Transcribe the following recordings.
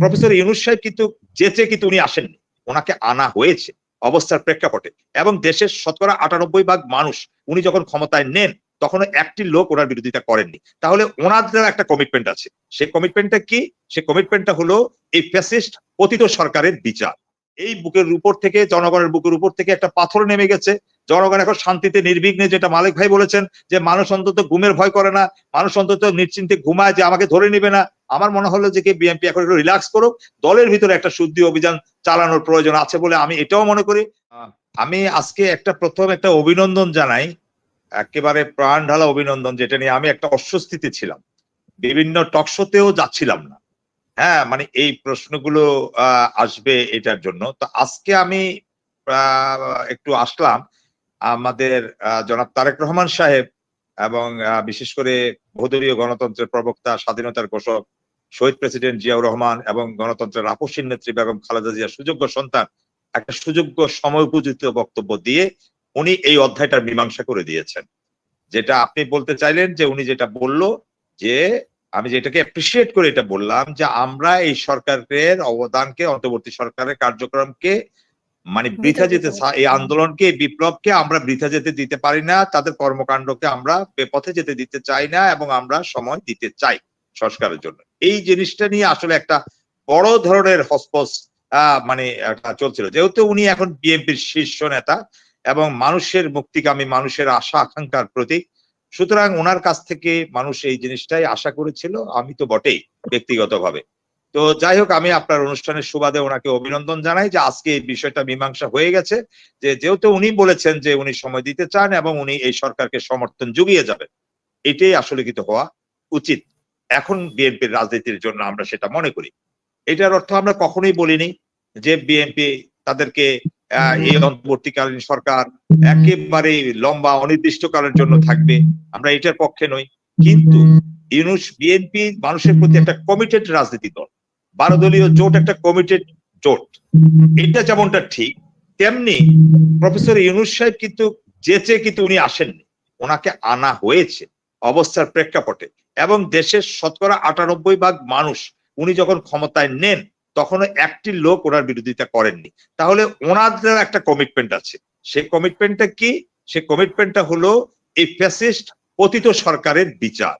Professor Yunus সাহেব কিন্তু যেচে কিন্তু উনি আসেননি, ওনাকে আনা হয়েছে অবস্থার প্রেক্ষাপটে। এবং দেশের শতকরা ৯৮% মানুষ উনি যখন ক্ষমতায় নেন তখনও একটি লোক ওনার বিরোধিতা করেননি। তাহলে ওনাদের একটা কমিটমেন্ট আছে। সেই কমিটমেন্টটা কি? সেই কমিটমেন্টটা হলো এই ফ্যাসিস্ট পতিত সরকারের বিচার। এই বুকের উপর থেকে, জনগণের বুকের উপর থেকে একটা পাথর নেমে গেছে। জনগণ এখন শান্তিতে নির্বিঘ্নে, যেটা মালিক ভাই বলেছেন যে মানুষ অন্তত ঘুমের ভয় করে না, মানুষ অন্তত নিশ্চিন্তে ঘুমায় যে আমাকে ধরে নিবে না। আমার মনে হলো যে কি বিএনপি এখন একটু রিল্যাক্স করুক, দলের ভিতরে একটা শুদ্ধি অভিযান চালানোর প্রয়োজন আছে বলে আমি এটাও মনে করি। আমি আজকে প্রথম একটা অভিনন্দন জানাই, একেবারে প্রাণ ঢালা অভিনন্দন, যেটা নিয়ে আমি একটা অস্বস্তিতে ছিলাম, বিভিন্ন টকশোতেও যাচ্ছিলাম না। হ্যাঁ, মানে এই প্রশ্নগুলো আসবে এটার জন্য। তো আজকে আমি একটু আসলাম আমাদের জনাব তারেক রহমান সাহেব এবং বিশেষ করে বহুদলীয় গণতন্ত্রের প্রবক্তা, স্বাধীনতার ঘোষক শহীদ প্রেসিডেন্ট জিয়াউর রহমান এবং গণতন্ত্রের আপসীন নেত্রী বেগম খালেদা জিয়ার সুযোগ্য সন্তান একটা সুযোগ্য সময়োপযুক্ত বক্তব্য দিয়ে উনি এই অধ্যায়টার মীমাংসা করে দিয়েছেন। যেটা আপনি বলতে চাইলেন যে উনি যেটা বলল, যে আমি যেটাকে অ্যাপ্রিসিয়েট করে এটা বললাম যে আমরা এই সরকারের অবদানকে, অন্তর্বর্তী সরকারের কার্যক্রমকে মানে বৃথা যেতে, এই আন্দোলনকে, এই বিপ্লবকে আমরা বৃথা যেতে দিতে পারি না, তাদের কর্মকাণ্ডকে আমরা বেপথে যেতে দিতে চাই না এবং আমরা সময় দিতে চাই সংস্কারের জন্য। এই জিনিসটা নিয়ে আসলে একটা বড় ধরনের হসপস মানে চলছিল, যেহেতু উনি এখন বিএনপির শীর্ষ নেতা এবং মানুষের মুক্তিকামী, মানুষের আশা আকাঙ্ক্ষার প্রতীক। সুতরাং ওনার কাছ থেকে মানুষ এই জিনিসটাই আশা করেছিল, আমি তো বটেই ব্যক্তিগতভাবে। তো যাই হোক, আমি আপনার অনুষ্ঠানের সুবাদে ওনাকে অভিনন্দন জানাই যে আজকে এই বিষয়টা মীমাংসা হয়ে গেছে, যে যেহেতু উনি বলেছেন যে উনি সময় দিতে চান এবং উনি এই সরকারকে সমর্থন জুগিয়ে যাবেন, এটাই আসলে কিন্তু হওয়া উচিত এখন বিএনপির রাজনীতির জন্য, আমরা সেটা মনে করি। এটার অর্থ আমরা কখনোই বলিনি যে বিএনপি তাদেরকে এই অন্তর্বর্তীকালীন সরকার একেবারে লম্বা অনির্দিষ্টকালের জন্য থাকবে, আমরা এটার পক্ষে নই। কিন্তু ইউনূস, বিএনপি মানুষের প্রতি একটা কমিটেড রাজনীতি দল, 12 দলীয় জোট একটা কমিটেড জোট। এটা যেমনটা ঠিক, তেমনি প্রফেসর ইউনূস সাহেব কিন্তু যেচে কিন্তু উনি আসেননি, ওনাকে আনা হয়েছে অবস্থার প্রেক্ষাপটে। এবং দেশের শতকরা ৯৮% মানুষ উনি যখন ক্ষমতায় নেন তখনও একটি লোক ওনার বিরোধিতা করেননি। তাহলে ওনাদের একটা কমিটমেন্ট আছে। সেই কমিটমেন্টটা কি? সেই কমিটমেন্টটা হলো এই ফ্যাসিস্ট পতিত সরকারের বিচার,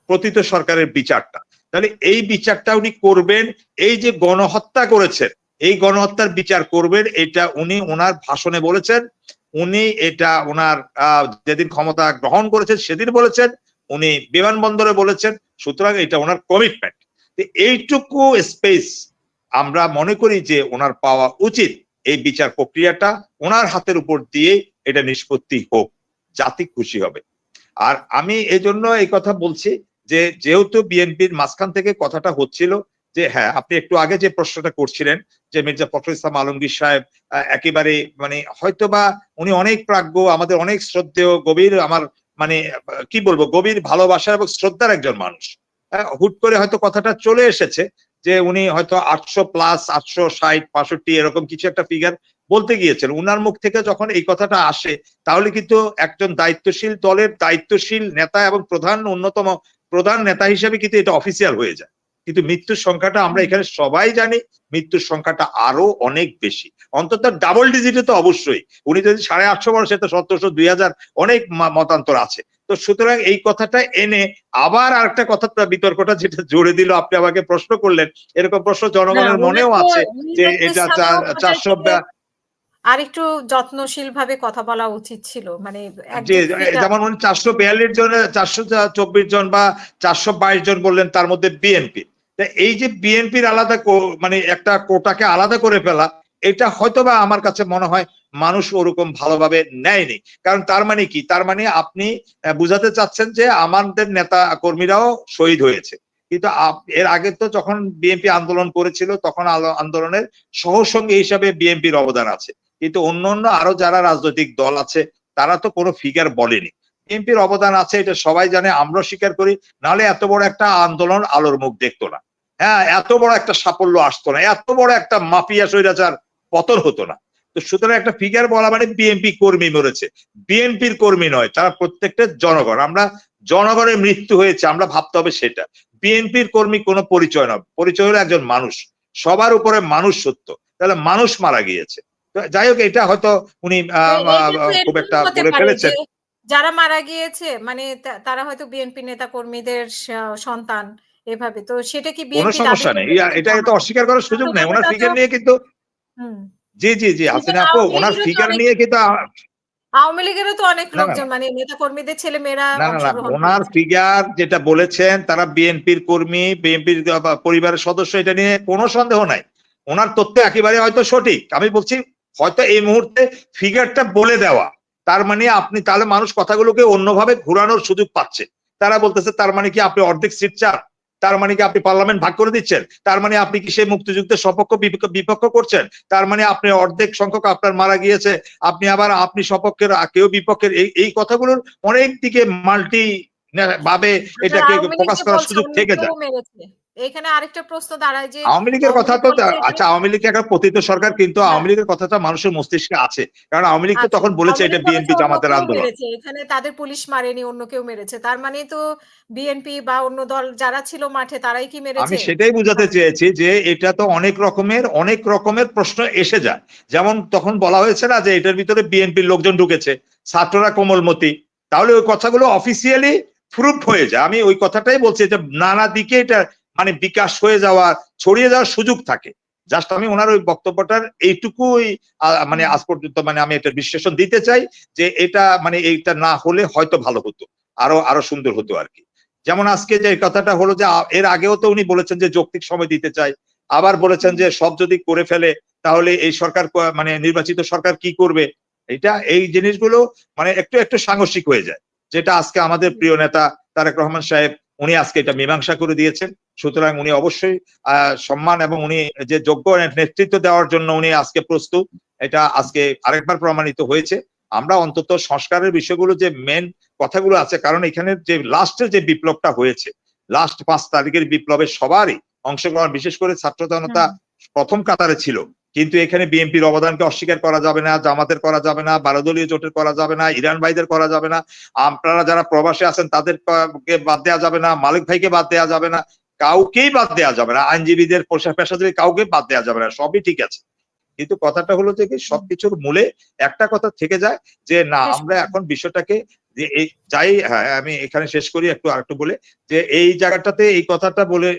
পতিত সরকারের বিচারটা। তাহলে এই বিচারটা উনি করবেন। এই যে গণহত্যা করেছেন, এই গণহত্যার বিচার করবেন, এটা উনি ওনার ভাষণে বলেছেন। উনি এটা ওনার যেদিন ক্ষমতা গ্রহণ করেছেন সেদিন বলেছেন, উনি বিমানবন্দরে বলেছেন। সুতরাং এটা ওনার কমিটমেন্ট। এইটুকু স্পেস আমরা মনে করি যে ওনার পাওয়া উচিত। এই বিচার প্রক্রিয়াটা ওনার হাতের উপর দিয়ে এটা নিষ্পত্তি হোক, জাতি খুশি হবে। আর আমি এই জন্য এই কথা বলছি যে যেহেতু বিএনপির মাঝখান থেকে কথাটা হচ্ছিল যে হ্যাঁ, আপনি একটু আগে যে প্রশ্নটা করছিলেন যে মির্জা ফখরুল ইসলাম আলমগীর সাহেব একেবারে মানে হয়তোবা উনি অনেক প্রাজ্ঞ, আমাদের অনেক শ্রদ্ধেয়, গভীর, আমার মানে কি বলবো, গভীর ভালোবাসা এবং শ্রদ্ধার একজন মানুষ। হুট করে হয়তো কথাটা চলে এসেছে যে উনি হয়তো 800+, 860, 65 এরকম কিছু একটা ফিগার বলতে গিয়েছেন। উনার মুখ থেকে যখন এই কথাটা আসে, তাহলে কিন্তু একজন দায়িত্বশীল দলের দায়িত্বশীল নেতা এবং অন্যতম প্রধান নেতা হিসেবে কিন্তু এটা অফিসিয়াল হয়ে যায়। কিন্তু মৃত্যুর সংখ্যাটা আমরা এখানে সবাই জানি, মৃত্যুর সংখ্যাটা আরো অনেক বেশি, অন্তত ডাবল ডিজিটে তো অবশ্যই। উনি যদি 850 বলেন, সে তো 1700, 2000 অনেক মতান্তর আছে। তো সুতরাং এই কথাটা এনে আবার আরেকটা কথা, বিতর্কটা যেটা জোরে দিল, আপনি আমাকে প্রশ্ন করলেন, এরকম প্রশ্ন জনগণের মনেও আছে যে এটা 400 আর একটু যত্নশীল ভাবে কথা বলা উচিত ছিল। মানে যেমন 442 জন, 424 জন বা 422 জন বললেন, তার মধ্যে বিএনপি। এই যে বিএনপির আলাদা মানে একটা কোটাকে আলাদা করে ফেলা, এটা হয়তোবা আমার কাছে মনে হয় মানুষ ওরকম ভালোভাবে নেয়নি। কারণ তার মানে কি? তার মানে আপনি বুঝাতে চাচ্ছেন যে আমাদের নেতা কর্মীরাও শহীদ হয়েছে। কিন্তু এর আগে তো যখন বিএনপি আন্দোলন করেছিল, তখন আন্দোলনের সহসঙ্গী হিসাবে বিএনপির অবদান আছে। কিন্তু অন্যান্য আরো যারা রাজনৈতিক দল আছে তারা তো কোনো ফিগার বলেনি। বিএনপির অবদান আছে, এটা সবাই জানে, আমরা স্বীকার করি। নাহলে এত বড় একটা আন্দোলন আলোর মুখ দেখতো না। হ্যাঁ, এত বড় একটা সাফল্য আসতো না, এত বড় একটা মাফিয়া স্বৈরাচার পতন হতো না। তো তো সুতরাং একটা ফিগার বলা মানে বিএনপি কর্মী মরেছে, বিএনপির কর্মী নয়, তারা প্রত্যেকটা জনগণ। আমরা জনগণের মৃত্যু হয়েছে আমরা ভাবতে হবে সেটা। বিএনপির কর্মী কোনো পরিচয় নয়, পরিচয় হলো একজন মানুষ, সবার উপরে মানুষ সত্য, তাহলে মানুষ মারা গিয়েছে। তো যাই হোক, এটা হয়তো উনি এটা তো খুব এরকম একটা হতে বলে পারে যে ফেলেছেন। যারা মারা গিয়েছে মানে তারা হয়তো বিএনপি নেতা কর্মীদের সন্তান এভাবে। তো সেটা কি কোনো বিএনপি দাবি সমস্যা নেই, করবে যে এটা তো অস্বীকার করার সুযোগ নেই। ওনার ছাত্রজনতা তো ফিগার নিয়ে কিন্তু হুম। জি জি জি ইভেন হাসিনা আপু, আওয়ামী ওনার লীগেরও তো ফিগার অনেক নিয়ে কিন্তু আওয়ামী লীগেরও তো অনেক না না লোকজন না মানে নেতা কর্মীদের ছেলেমেয়েরা না না না অংশগ্রহণ ওনার করেছে। ফিগার যেটা বলেছেন তারা বিএনপির কর্মী, বিএনপির পরিবারের সদস্য, এটা নিয়ে কোনো সন্দেহ নাই। ওনার তথ্য একেবারে হয়তো সঠিক, আমি বলছি হয়তো এই মুহূর্তে ফিগারটা বলে দেওয়া, তার মানে আপনি তাহলে মানুষ কথাগুলোকে অন্যভাবে ঘুরানোর সুযোগ পাচ্ছে। তারা বলতেছে তার মানে কি আপনি অর্ধেক সিট চান, তার মানে কি আপনি পার্লামেন্ট ভাগ করে দিচ্ছেন, তার মানে আপনি কি সেই মুক্তিযুদ্ধের সপক্ষ বিপক্ষ করছেন, তার মানে আপনি অর্ধেক সংখ্যক আপনার মারা গিয়েছে, আপনি আবার আপনি সপক্ষের কেউ বিপক্ষের, এই কথাগুলোর অনেক দিকে মাল্টি ভাবে আবার এটাকে আওয়ামী লীগ প্রকাশ যে করার বলছে সুযোগ অন্য থেকে কেউ যায়। মেরেছে। এখানে আরেকটা প্রশ্ন দাঁড়ায় যে আওয়ামী লীগের আওয়ামী কথা লীগ তো বলছে যে আচ্ছা, আওয়ামী লীগ একটা পতিত সরকার, কিন্তু হ্যাঁ, আওয়ামী লীগের কথাটা মানুষের মস্তিষ্কে আছে, কারণ আওয়ামী লীগ তো আছে। তখন বলেছে আওয়ামী এটা লীগ বলেছে বিএনপি অন্য জামাতের কেউ আন্দোলন। মেরেছে। এখানে তাদের পুলিশ মারেনি, অন্য কেউ মেরেছে। তার মানে তো বিএনপি বা অন্য দল যারা ছিল মাঠে তারাই কি আমি মেরেছে? সেটাই বুঝাতে মানে চেয়েছি যে এটা তো অনেক রকমের প্রশ্ন এসে যায়। যেমন তখন বলা হয়েছে না যে এটার ভিতরে বিএনপির লোকজন ঢুকেছে, ছাত্ররা কোমলমতি, তাহলে ওই কথাগুলো অফিসিয়ালি প্রুফ হয়ে যায়। আমি ওই কথাটাই বলছি যে নানা দিকে এটা মানে বিকাশ হয়ে যাওয়ার, ছড়িয়ে যাওয়ার সুযোগ থাকে। জাস্ট আমি ওনার ওই বক্তব্যটার এইটুকুই মানে হুম, আজ পর্যন্ত মানে আমি এটা বিশ্লেষণ দিতে চাই যে এটা মানে এইটা না হলে হয়তো ভালো হতো, আরো সুন্দর হতো আর কি। যেমন আজকে যে কথাটা হলো যে এর আগেও তো উনি বলেছেন যে যৌক্তিক সময় দিতে চাই, আবার বলেছেন হুম, যে সব যদি করে ফেলে তাহলে এই সরকার মানে নির্বাচিত সরকার কি করবে। এই জিনিসগুলো মানে একটু একটু সাংঘর্ষিক হয়ে যায়, যেটা আজকে আমাদের হুম। প্রিয় নেতা তারেক রহমান সাহেব উনি আজকে এটা মীমাংসা করে দিয়েছেন। সুতরাং উনি অবশ্যই সম্মান এবং উনি যে যোগ্য নেতৃত্ব দেওয়ার জন্য উনি আজকে প্রস্তুত, এটা আজকে আরেকবার প্রমাণিত হয়েছে। আমরা অন্তত সংস্কারের বিষয়গুলো যে মেন কথাগুলো আছে, কারণ এখানে যে লাস্টের যে বিপ্লবটা হয়েছে, লাস্ট 5 তারিখের বিপ্লবের সবারই অংশগ্রহণ, বিশেষ করে ছাত্র জনতা হুম, প্রথম কাতারে ছিল। কিন্তু এখানে বিএনপির অবদানকে অস্বীকার করা যাবে না, জামাতের করা যাবে না, 12 দলীয় জোটের করা যাবে না, ইরান ভাইদের করা যাবে না, আপনারা যারা প্রবাসে আছেন তাদেরকে বাদ দেওয়া যাবে না, মালিক ভাইকে বাদ দেওয়া যাবে না, কাউকেই বাদ দেওয়া যাবে না, আইনজীবীদের পেশাজীবী কাউকে বাদ দেওয়া যাবে না, সবই ঠিক আছে। কিন্তু কথাটা হলো যে কি হুম। সবকিছুর মূলে একটা কথা থেকে যায় যে না, শেষ আমরা কথা। এখন বিষয়টাকে যে এই যাই, হ্যাঁ আমি এখানে শেষ করি আরেকটু বলে যে এই জায়গাটাতে এই কথাটা বলে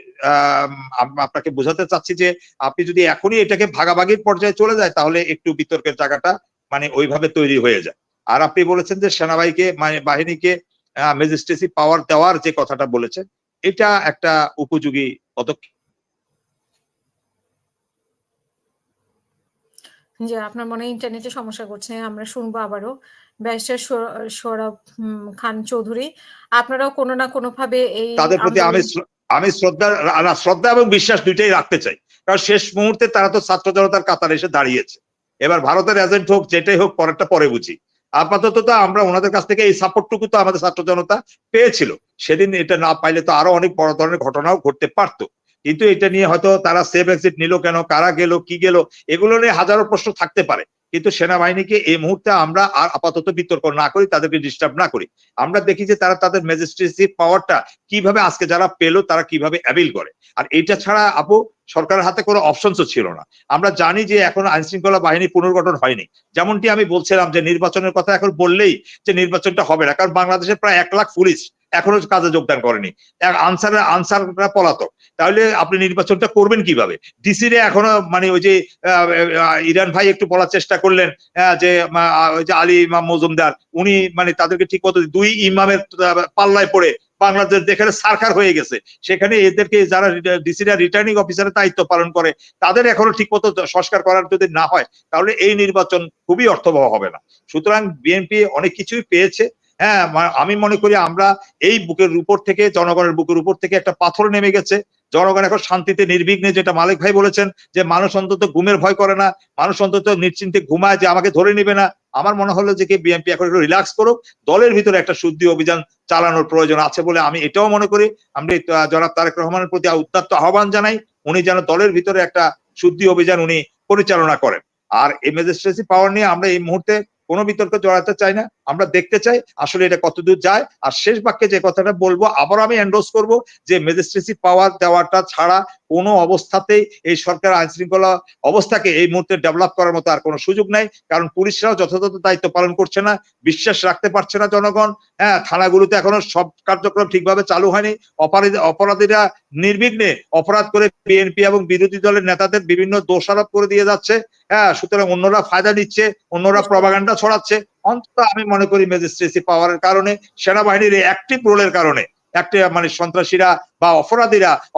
আপনাকে বোঝাতে চাচ্ছি যে আপনি যদি এখনই এটাকে ভাগাভাগির পর্যায়ে চলে যায় তাহলে একটু বিতর্কের জায়গাটা মানে ওইভাবে তৈরি হয়ে যায়। আর আপনি বলেছেন যে সেনাবাহিনীকে মানে বাহিনীকে ম্যাজিস্ট্রেসি পাওয়ার দেওয়ার যে কথাটা বলেছেন, এটা একটা উপযোগী পদক্ষেপ। জি, আপনার মনে হয় ইন্টারনেটে সমস্যা করছে। আমরা শুনবো আবারও। ব্যারিস্টার সোহরাব খান চৌধুরী। আপনারাও কোনো না কোনোভাবে এই তাদের প্রতি আন্দোলন আমি শ্রদ্ধা এবং বিশ্বাস দুইটাই রাখতে চাই, কারণ শেষ মুহূর্তে তারা তো ছাত্র জনতার কাতারে এসে দাঁড়িয়েছে। এবার ভারতের এজেন্ট হোক যেটাই হোক পরেরটা পরে বুঝি, আপাতত তো আমরা ওনাদের কাছ থেকে এই সাপোর্টটুকু তো আমাদের ছাত্র জনতা পেয়েছিল। সেদিন এটা না পাইলে তো আরো অনেক বড় ধরনের ঘটনাও ঘটতে পারতো। কিন্তু এটা নিয়ে হয়তো তারা সেফ এক্সিট নিল কেন, কারা গেল কি গেল, এগুলো নিয়ে হাজারো প্রশ্ন থাকতে পারে। কিন্তু সেনাবাহিনীকে এই মুহূর্তে আমরা আর আপাতত বিতর্ক না করি, তাদেরকে ডিস্টার্ব না করি। আমরা দেখি যে তারা তাদের ম্যাজিস্ট্রেসি পাওয়ারটা কিভাবে আজকে যারা পেলো তারা কিভাবে অ্যাবিল করে। আর এটা ছাড়া আপু সরকারের হাতে কোনো অপশনসও ছিল না। আমরা জানি যে এখন আইন শৃঙ্খলা বাহিনী পুনর্গঠন হয়নি। যেমনটি আমি বলছিলাম যে নির্বাচনের কথা এখন বললেই যে নির্বাচনটা হবে না, কারণ বাংলাদেশে প্রায় 1 লাখ পুলিশ এখনো কাজে যোগদান করেনি, আনসাররা পলাতক। তাহলে আপনি নির্বাচনটা করবেন কিভাবে? ডিসি রে এখনো মানে ওই যে ইরান ভাই একটু বলার চেষ্টা করলেন যে ওই যে আলী ইমাম মজুমদার উনি মানে তাদেরকে ঠিক মতো 2 ইমামের পাল্লায় পড়ে বাংলাদেশ যেখানে সারকার হয়ে গেছে, সেখানে এদেরকে যারা ডিসিরা রিটার্নিং অফিসারের দায়িত্ব পালন করে তাদের এখনো ঠিক মতো সংস্কার করার যদি না হয় তাহলে এই নির্বাচন খুবই অর্থবহ হবে না। সুতরাং বিএনপি অনেক কিছুই পেয়েছে। হ্যাঁ, আমি মনে করি আমরা এই বুকের উপর থেকে, জনগণের বুকের উপর থেকে একটা পাথর নেমে গেছে। জনগণ এখন শান্তিতে নির্বিঘ্নে, যেটা মালিক ভাই বলেছেন যে মানুষ অন্তত ঘুমের ভয় করে না, মানুষ অন্তত নিশ্চিন্তে ঘুমায় যে আমাকে ধরে নিবে না। আমার মনে হলো যে কি বিএনপি এখন একটু রিল্যাক্স করুক, দলের ভিতরে একটা শুদ্ধি অভিযান চালানোর প্রয়োজন আছে বলে আমি এটাও মনে করি। আমরা জনাব তারেক রহমানের প্রতি উদাত্ত আহ্বান জানাই, উনি যেন দলের ভিতরে একটা শুদ্ধি অভিযান উনি পরিচালনা করেন। আর এই ম্যাজিস্ট্রেসি পাওয়ার নিয়ে আমরা এই মুহূর্তে কোনো বিতর্ক জড়াতে চাই না। আমরা দেখতে চাই আসলে এটা কতদূর যায়। আর শেষ বাক্যে যে কথাটা বলবো, আবার আমি এন্ডোর্স করব যে ম্যাজিস্ট্রেসি পাওয়ার দেওয়াটা ছাড়া কোনো অবস্থাতেই এই সরকার আইন শৃঙ্খলা অবস্থাকে এই মুহূর্তে ডেভেলপ করার মতো আর কোনো সুযোগ নাই। কারণ পুলিশরাও যথাযথ দায়িত্ব পালন করছে না, বিশ্বাস রাখতে পারছে না জনগণ। হ্যাঁ, থানাগুলোতে এখনো সব কার্যক্রম ঠিকভাবে চালু হয়নি। অপরাধীরা নির্বিঘ্নে অপরাধ করে বিএনপি এবং বিরোধী দলের নেতাদের বিভিন্ন দোষারোপ করে দিয়ে যাচ্ছে। হ্যাঁ, সুতরাং অন্যরা ফায়দা নিচ্ছে, অন্যরা প্রপাগান্ডা ছড়াচ্ছে। অন্তত আমি মনে করি ম্যাজিস্ট্রেসি পাওয়ারের কারণে, সেনাবাহিনীর এই অ্যাক্টিভ রোলের কারণে একটা মানে সন্ত্রাসীরা বা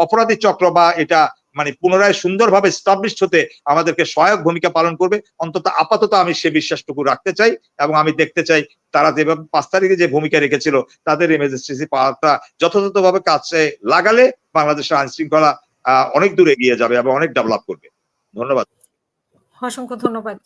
অপরাধী চক্র বা এটা মানে পুনরায় সুন্দরভাবে স্টাবলিশড হতে আমাদেরকে সহায়ক ভূমিকা পালন করবে। অন্তত আপাতত আমি সে বিশ্বাসটুকু রাখতে চাই এবং আমি দেখতে চাই তারা যেভাবে 5 তারিখে যে ভূমিকা রেখেছিল তাদের এই ম্যাজিস্ট্রেসি পাওয়ারটা যথাযথভাবে কাজে লাগালে বাংলাদেশের আইন শৃঙ্খলা অনেক দূর এগিয়ে যাবে এবং অনেক ডেভেলপ করবে। ধন্যবাদ। অসংখ্য ধন্যবাদ।